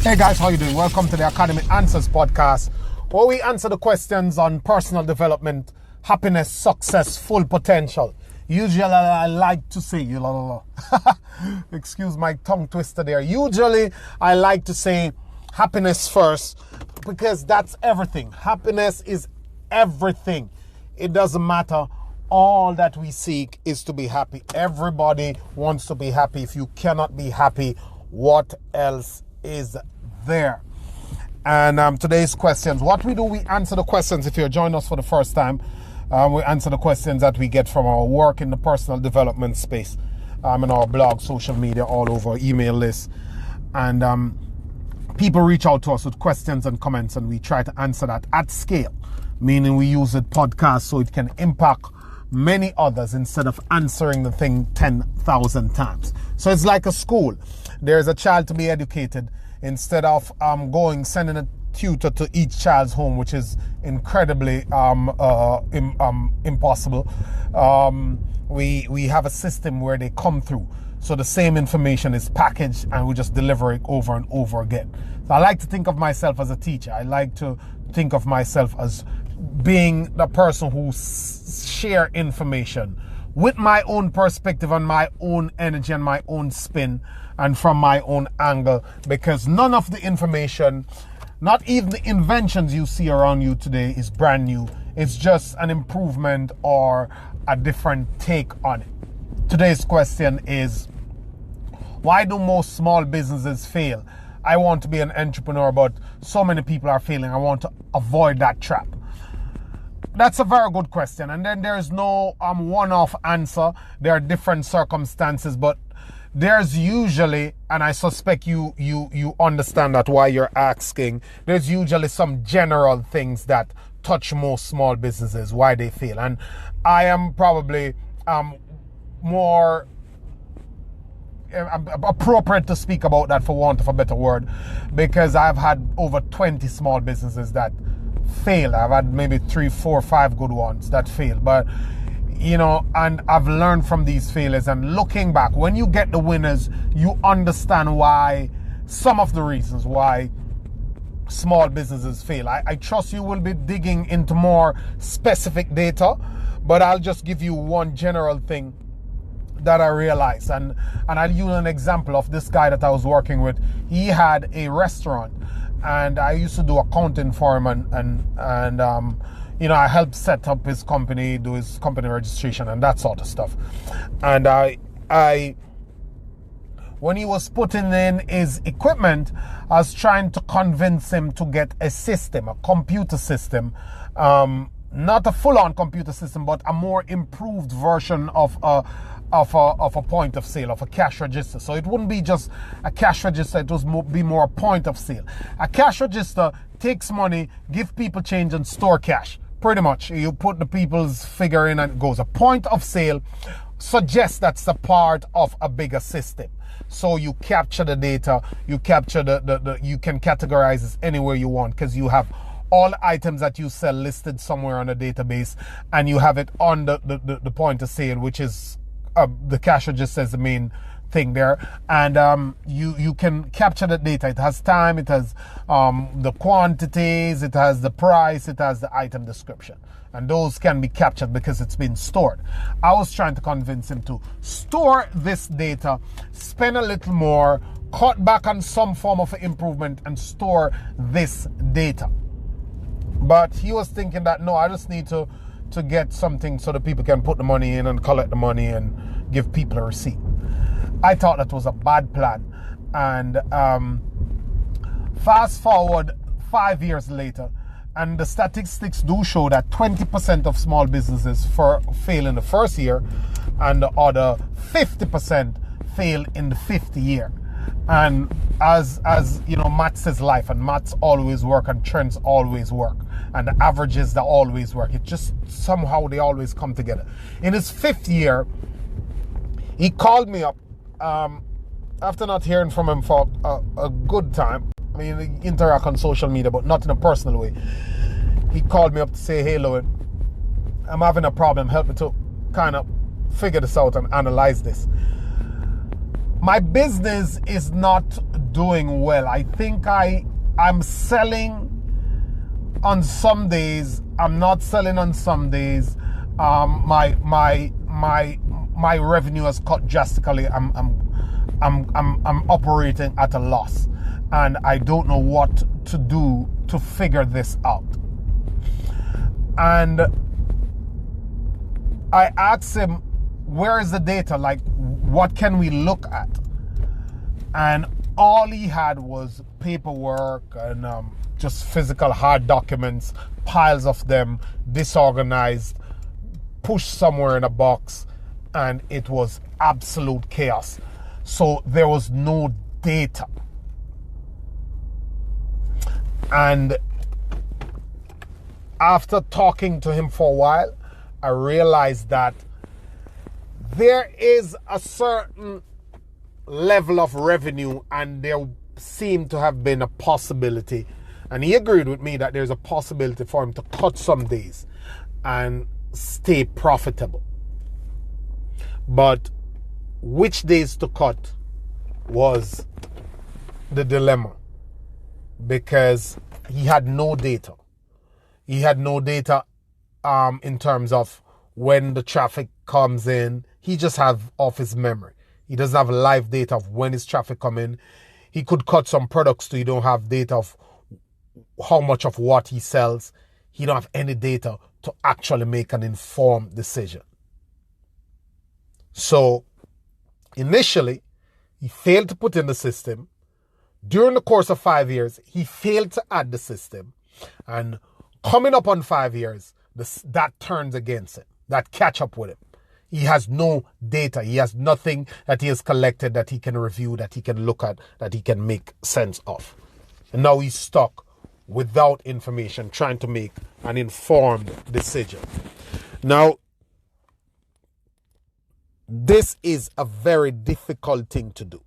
Hey guys, how you doing? Welcome to the Academy Answers podcast, where we answer the questions on personal development, happiness, success, full potential. Usually I like to say, excuse my tongue twister there. Usually I like to say happiness first, because that's everything. Happiness is everything. It doesn't matter. All that we seek is to be happy. Everybody wants to be happy. If you cannot be happy, what else is there? And today's questions, what we do, we answer the questions. If you're joining us for the first time, we answer the questions that we get from our work in the personal development space, in our blog, social media, all over, email lists. And people reach out to us with questions and comments, and we try to answer that at scale, meaning we use it podcast so it can impact many others instead of answering the thing 10,000 times. So it's like a school. There's a child to be educated. Instead of sending a tutor to each child's home, which is incredibly impossible, we have a system where they come through. So the same information is packaged and we just deliver it over and over again. So I like to think of myself as a teacher. I like to think of myself as being the person who share information with my own perspective and my own energy and my own spin and from my own angle, because none of the information, not even the inventions you see around you today, is brand new. It's just an improvement or a different take on it. Today's question is, why do most small businesses fail? I want to be an entrepreneur, but so many people are failing. I want to avoid that trap. That's a very good question. And then there's no one-off answer. There are different circumstances, but there's usually, and I suspect you understand that why you're asking, there's usually some general things that touch most small businesses, why they fail. And I am probably more appropriate to speak about that, for want of a better word, because I've had over 20 small businesses that failed. I've had maybe 3, 4, 5 good ones that failed, but and I've learned from these failures. And looking back, when you get the winners, you understand why, some of the reasons why small businesses fail. I trust you will be digging into more specific data, but I'll just give you one general thing that I realized. And I'll use an example of this guy that I was working with. He had a restaurant, and I used to do accounting for him, and I helped set up his company, do his company registration and that sort of stuff. And I when he was putting in his equipment, I was trying to convince him to get a system, a computer system, not a full-on computer system, but a more improved version of a point of sale, of a cash register. So it wouldn't be just a cash register, it would be more a point of sale. A cash register takes money, give people change, and store cash. Pretty much, you put the people's figure in and it goes. A point of sale suggests that's a part of a bigger system. So you capture the data, you capture you can categorize this anywhere you want, because you have all items that you sell listed somewhere on a database, and you have it on the point of sale, which is the cash register is the main thing there. And you can capture the data. It has time, it has the quantities, it has the price, it has the item description, and those can be captured because it's been stored. I was trying to convince him to store this data, spend a little more, cut back on some form of improvement, and store this data. But he was thinking that, no, I just need to get something so that people can put the money in and collect the money and give people a receipt. I thought that was a bad plan. And fast forward 5 years later, and the statistics do show that 20% of small businesses fail in the first year, and the other 50% fail in the 5th year. And as maths is life, and maths always work, and trends always work, and the averages, they always work. It just somehow they always come together. In his 5th year, he called me up after not hearing from him for a good time. I mean, we interact on social media, but not in a personal way. He called me up to say, hey, Lowen, I'm having a problem. Help me to kind of figure this out and analyze this. my business is not doing well. I think I'm selling on some days. I'm not selling on some days. My revenue has cut drastically. I'm operating at a loss, and I don't know what to do to figure this out. And I asked him, where is the data? Like, what can we look at? And all he had was paperwork and just physical hard documents, piles of them, disorganized, pushed somewhere in a box, and it was absolute chaos. So there was no data. And after talking to him for a while, I realized that there is a certain level of revenue, and there seemed to have been a possibility, and he agreed with me that there's a possibility for him to cut some days and stay profitable. But which days to cut was the dilemma, because he had no data. He had no data in terms of when the traffic comes in. He just have off his memory. He doesn't have live data of when his traffic come in. He could cut some products too. You don't have data of how much of what he sells. He don't have any data to actually make an informed decision. So initially, he failed to put in the system. During the course of 5 years, he failed to add the system. And coming up on 5 years, that turns against him. That catch up with him. He has no data. He has nothing that he has collected that he can review, that he can look at, that he can make sense of. And now he's stuck without information, trying to make an informed decision. Now, this is a very difficult thing to do.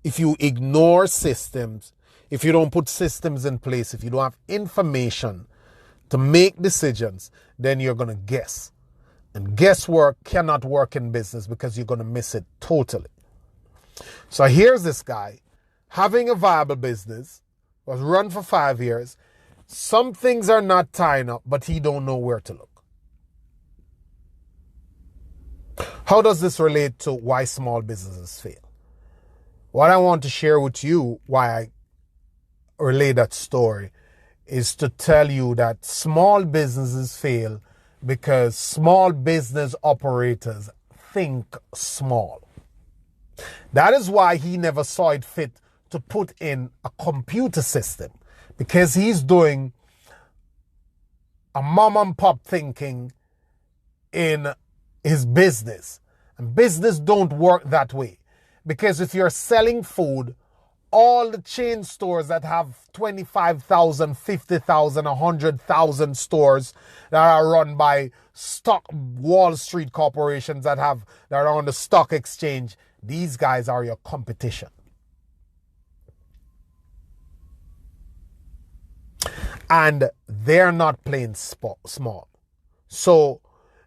If you ignore systems, if you don't put systems in place, if you don't have information to make decisions, then you're going to guess. And guesswork cannot work in business because you're going to miss it totally. So here's this guy having a viable business, was run for 5 years. Some things are not tying up, but he don't know where to look. How does this relate to why small businesses fail? What I want to share with you, why I relay that story, is to tell you that small businesses fail because small business operators think small. That is why he never saw it fit to put in a computer system, because he's doing a mom and pop thinking in his business. And business don't work that way, because if you're selling food, all the chain stores that have 25,000, 50,000, 100,000 stores that are run by stock Wall Street corporations that are on the stock exchange, these guys are your competition. And they're not playing small. So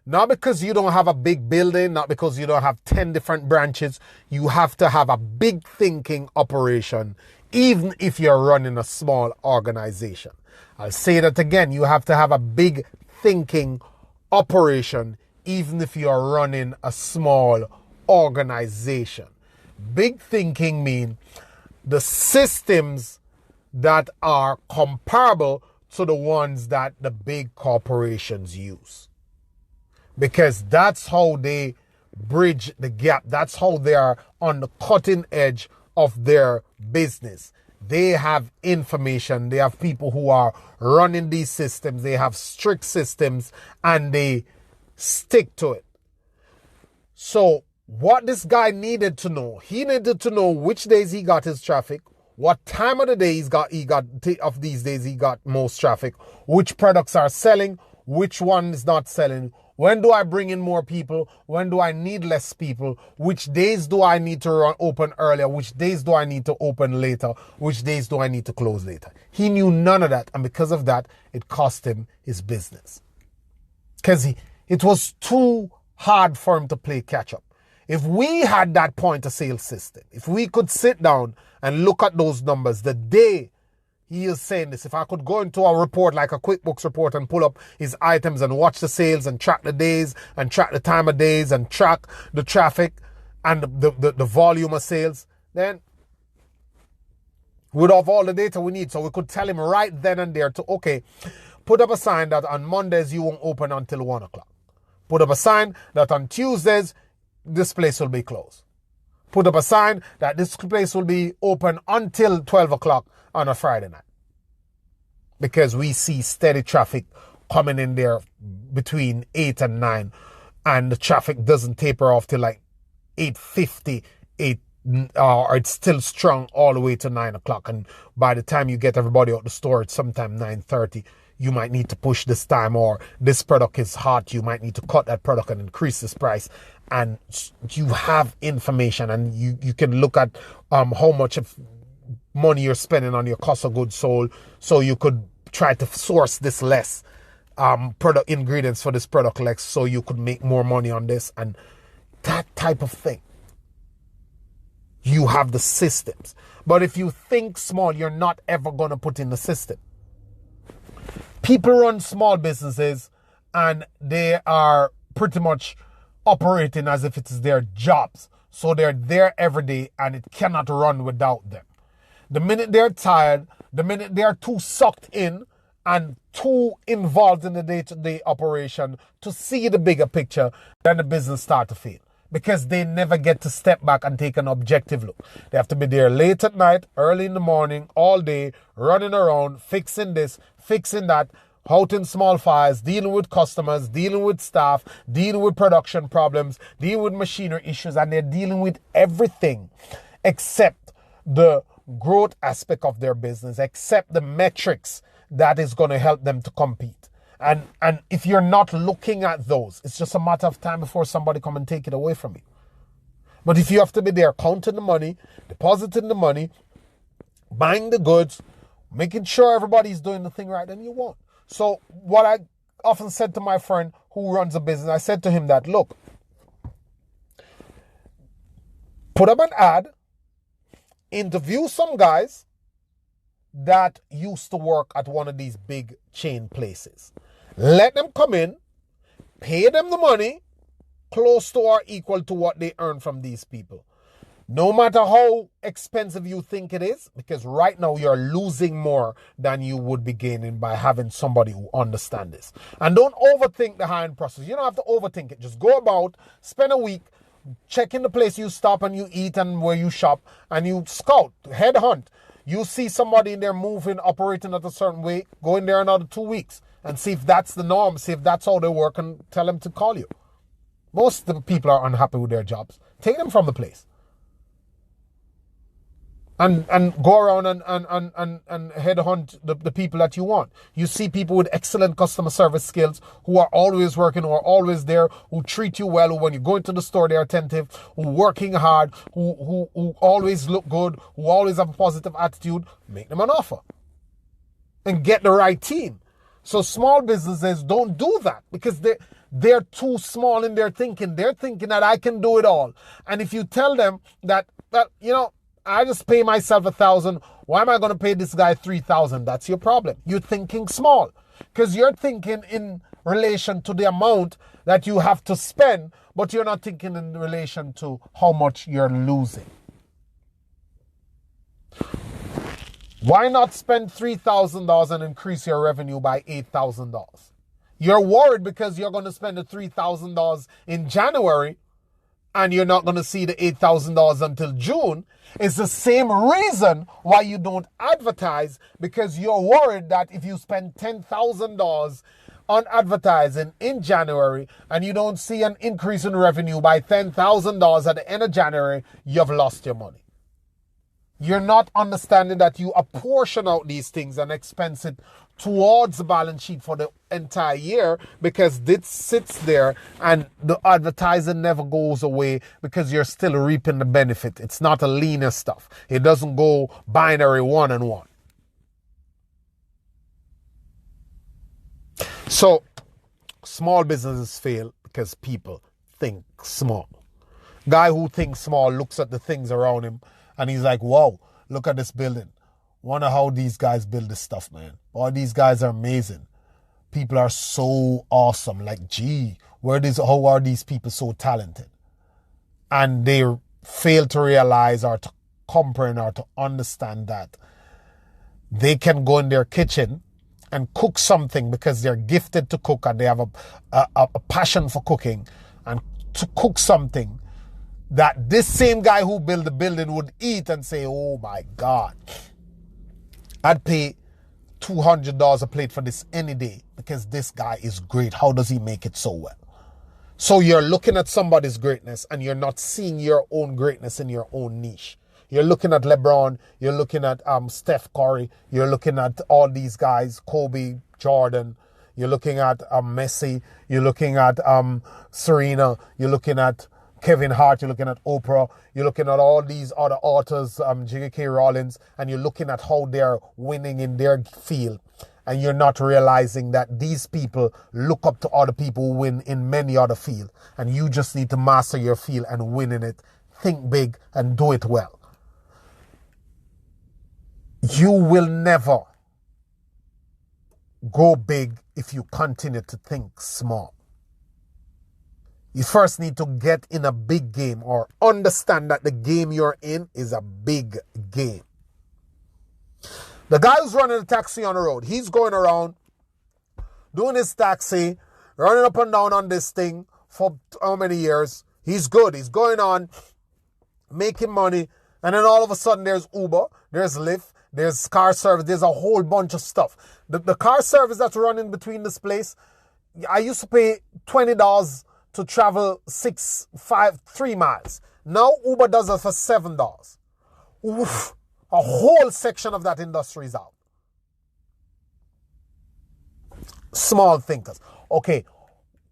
not because you don't have a big building, not because you don't have 10 different branches, you have to have a big thinking operation, even if you're running a small organization. I'll say that again, you have to have a big thinking operation, even if you're running a small organization. Big thinking means the systems that are comparable to the ones that the big corporations use. Because that's how they bridge the gap. That's how they are on the cutting edge of their business. They have information. They have people who are running these systems. They have strict systems and they stick to it. So what this guy needed to know, he needed to know which days he got his traffic, what time of the day of these days he got most traffic, which products are selling, which one is not selling. When do I bring in more people? When do I need less people? Which days do I need to open earlier? Which days do I need to open later? Which days do I need to close later? He knew none of that. And because of that, it cost him his business. Because it was too hard for him to play catch up. If we had that point of sale system, if we could sit down and look at those numbers the day he is saying this, if I could go into a report like a QuickBooks report and pull up his items and watch the sales and track the days and track the time of days and track the traffic and the volume of sales, then we'd have all the data we need. So we could tell him right then and there to, okay, put up a sign that on Mondays you won't open until 1 o'clock. Put up a sign that on Tuesdays this place will be closed. Put up a sign that this place will be open until 12 o'clock on a Friday night. Because we see steady traffic coming in there between 8 and 9. And the traffic doesn't taper off till like 8:50, or it's still strong all the way to 9 o'clock. And by the time you get everybody out the store, it's sometime 9:30. You might need to push this time, or this product is hot. You might need to cut that product and increase this price. And you have information, and you can look at how much of money you're spending on your cost of goods sold, so you could try to source this less product ingredients for this product less, so you could make more money on this, and that type of thing. You have the systems. But if you think small, you're not ever going to put in the system. People run small businesses and they are pretty much operating as if it's their jobs. So they're there every day and it cannot run without them. The minute they're tired, the minute they're too sucked in and too involved in the day-to-day operation to see the bigger picture, then the business starts to fail. Because they never get to step back and take an objective look. They have to be there late at night, early in the morning, all day, running around, fixing this, fixing that, out in small fires, dealing with customers, dealing with staff, dealing with production problems, dealing with machinery issues, and they're dealing with everything except the growth aspect of their business, except the metrics that is going to help them to compete. And if you're not looking at those, it's just a matter of time before somebody come and take it away from you. But if you have to be there counting the money, depositing the money, buying the goods, making sure everybody's doing the thing right, then you won't. So what I often said to my friend who runs a business, I said to him that, look, put up an ad, interview some guys that used to work at one of these big chain places. Let them come in, pay them the money, close to or equal to what they earn from these people. No matter how expensive you think it is, because right now you're losing more than you would be gaining by having somebody who understands this. And don't overthink the hiring process. You don't have to overthink it. Just go about, spend a week, checking the place you stop and you eat and where you shop, and you scout, headhunt. You see somebody in there moving, operating at a certain way, go in there another 2 weeks and see if that's the norm, see if that's how they work, and tell them to call you. Most of the people are unhappy with their jobs. Take them from the place. And go around and headhunt the people that you want. You see people with excellent customer service skills who are always working, who are always there, who treat you well, who when you go into the store they're attentive, who working hard, who always look good, who always have a positive attitude. Make them an offer. And get the right team. So small businesses don't do that because they're too small in their thinking. They're thinking that I can do it all. And if you tell them that, well, you know, I just pay myself $1,000. Why am I going to pay this guy $3,000? That's your problem. You're thinking small because you're thinking in relation to the amount that you have to spend, but you're not thinking in relation to how much you're losing. Why not spend $3,000 and increase your revenue by $8,000? You're worried because you're going to spend the $3,000 in January and you're not going to see the $8,000 until June. It's the same reason why you don't advertise, because you're worried that if you spend $10,000 on advertising in January and you don't see an increase in revenue by $10,000 at the end of January, you've lost your money. You're not understanding that you apportion out these things and expense it towards the balance sheet for the entire year, because this sits there and the advertising never goes away because you're still reaping the benefit. It's not a linear stuff. It doesn't go binary 1 and 1. So small businesses fail because people think small. Guy who thinks small looks at the things around him and he's like, wow, look at this building. Wonder how these guys build this stuff, man. Boy, these guys are amazing. People are so awesome. Like, gee, how are these people so talented? And they fail to realize or to comprehend or to understand that they can go in their kitchen and cook something because they're gifted to cook and they have a passion for cooking, and to cook something that this same guy who built the building would eat and say, oh my God, I'd pay $200 a plate for this any day because this guy is great. How does he make it so well? So you're looking at somebody's greatness and you're not seeing your own greatness in your own niche. You're looking at LeBron, you're looking at Steph Curry, you're looking at all these guys, Kobe, Jordan, you're looking at Messi, you're looking at Serena, you're looking at Kevin Hart, you're looking at Oprah, you're looking at all these other authors, J.K. Rowling, and you're looking at how they're winning in their field. And you're not realizing that these people look up to other people who win in many other fields. And you just need to master your field and win in it. Think big and do it well. You will never go big if you continue to think small. You first need to get in a big game or understand that the game you're in is a big game. The guy who's running a taxi on the road, he's going around doing his taxi, running up and down on this thing for how many years? He's good. He's going on, making money. And then all of a sudden there's Uber, there's Lyft, there's car service, there's a whole bunch of stuff. The car service that's running between this place, I used to pay $20 to travel 3 miles. Now Uber does it for $7. Oof. A whole section of that industry is out. Small thinkers. Okay,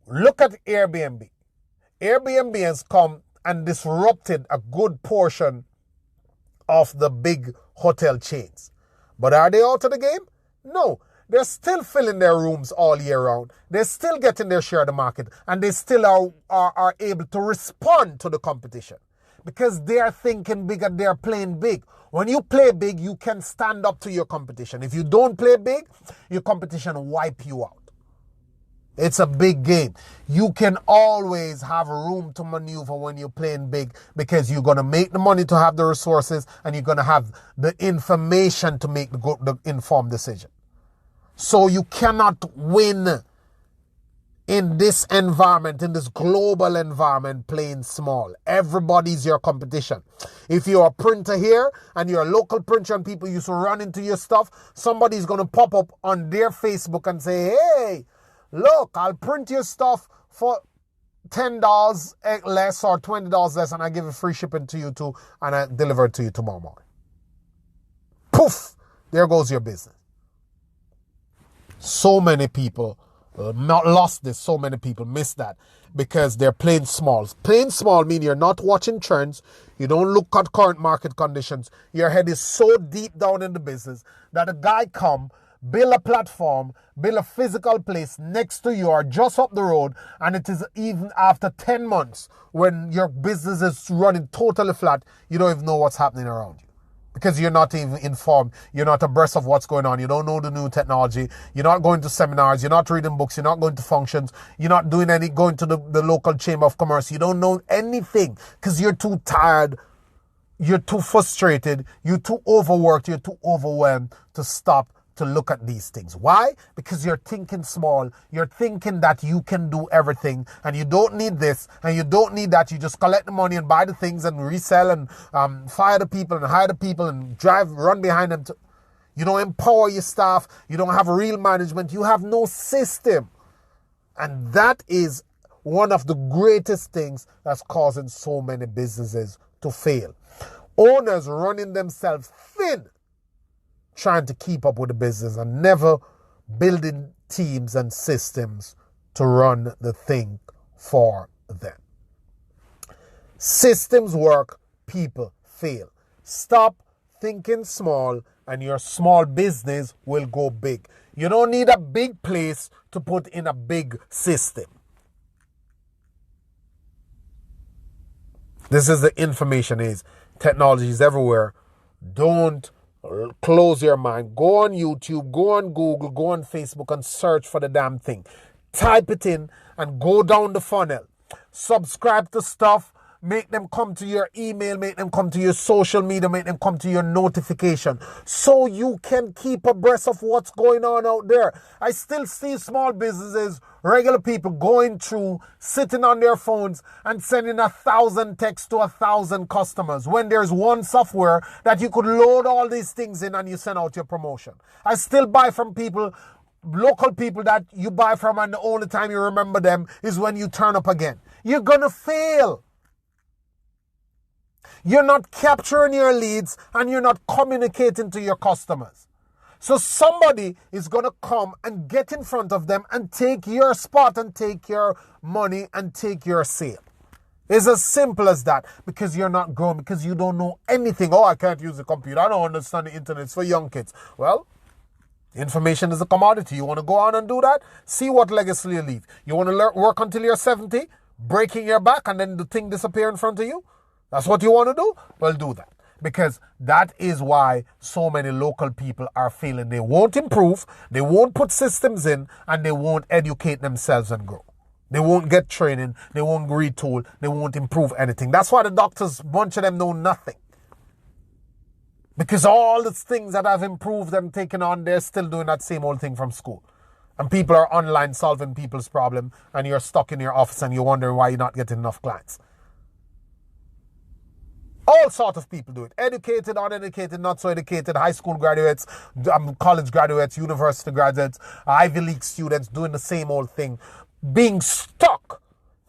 look at Airbnb. Airbnb has come and disrupted a good portion of the big hotel chains. But are they out of the game? No. They're still filling their rooms all year round. They're still getting their share of the market. And they still are able to respond to the competition. Because they are thinking big and they are playing big. When you play big, you can stand up to your competition. If you don't play big, your competition will wipe you out. It's a big game. You can always have room to maneuver when you're playing big because you're going to make the money to have the resources and you're going to have the information to make the informed decision. So you cannot win in this environment, in this global environment, playing small. Everybody's your competition. If you're a printer here and you're a local printer and people used to run into your stuff, somebody's going to pop up on their Facebook and say, hey, look, I'll print your stuff for $10 less or $20 less and I give it free shipping to you too and I deliver it to you tomorrow morning. Poof! There goes your business. So many people not lost this. So many people miss that because they're playing small. Playing small means you're not watching trends. You don't look at current market conditions. Your head is so deep down in the business that a guy come, build a platform, build a physical place next to you or just up the road, and it is even after 10 months when your business is running totally flat, you don't even know what's happening around you. Because you're not even informed. You're not abreast of what's going on. You don't know the new technology. You're not going to seminars. You're not reading books. You're not going to functions. You're not doing going to the local chamber of commerce. You don't know anything because you're too tired. You're too frustrated. You're too overworked. You're too overwhelmed to stop to look at these things. Why? Because you're thinking small. You're thinking that you can do everything and you don't need this and you don't need that. You just collect the money and buy the things and resell and fire the people and hire the people and run behind them. You don't empower your staff. You don't have real management. You have no system. And that is one of the greatest things that's causing so many businesses to fail. Owners running themselves thin, trying to keep up with the business and never building teams and systems to run the thing for them. Systems work, people fail. Stop thinking small and your small business will go big. You don't need a big place to put in a big system. This is the information is. Technology is everywhere. Don't close your mind. Go on YouTube, go on Google, go on Facebook and search for the damn thing. Type it in and go down the funnel. Subscribe to stuff. Make them come to your email, make them come to your social media, make them come to your notification so you can keep abreast of what's going on out there. I still see small businesses, regular people going through, sitting on their phones and sending 1,000 texts to 1,000 customers when there's one software that you could load all these things in and you send out your promotion. I still buy from people, local people that you buy from, and the only time you remember them is when you turn up again. You're gonna fail. You're not capturing your leads and you're not communicating to your customers. So somebody is going to come and get in front of them and take your spot and take your money and take your sale. It's as simple as that, because you're not growing, because you don't know anything. Oh, I can't use the computer. I don't understand the internet. It's for young kids. Well, information is a commodity. You want to go on and do that? See what legacy you leave. You want to work until you're 70, breaking your back, and then the thing disappear in front of you? That's what you want to do? Well, do that. Because that is why so many local people are failing. They won't improve, they won't put systems in, and they won't educate themselves and grow. They won't get training, they won't retool, they won't improve anything. That's why the doctors, a bunch of them know nothing. Because all the things that have improved and taken on, they're still doing that same old thing from school. And people are online solving people's problem, and you're stuck in your office and you're wondering why you're not getting enough clients. All sorts of people do it. Educated, uneducated, not so educated, high school graduates, college graduates, university graduates, Ivy League students doing the same old thing. Being stuck,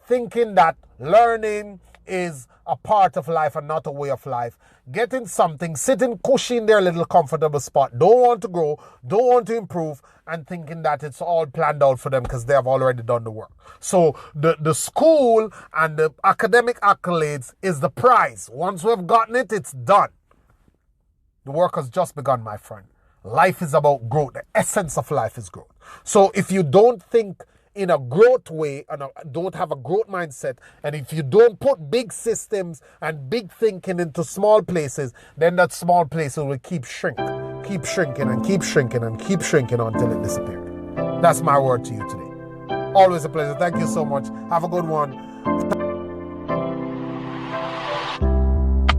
thinking that learning is a part of life and not a way of life. Getting something, sitting cushy in their little comfortable spot, don't want to grow, don't want to improve, and thinking that it's all planned out for them because they have already done the work. So the school and the academic accolades is the prize. Once we've gotten it, it's done. The work has just begun, my friend. Life is about growth. The essence of life is growth. So if you don't think in a growth way and don't have a growth mindset, and if you don't put big systems and big thinking into small places, then that small places will keep shrinking and keep shrinking until it disappears. That's my word to you today. Always a pleasure. Thank you so much. Have a good one.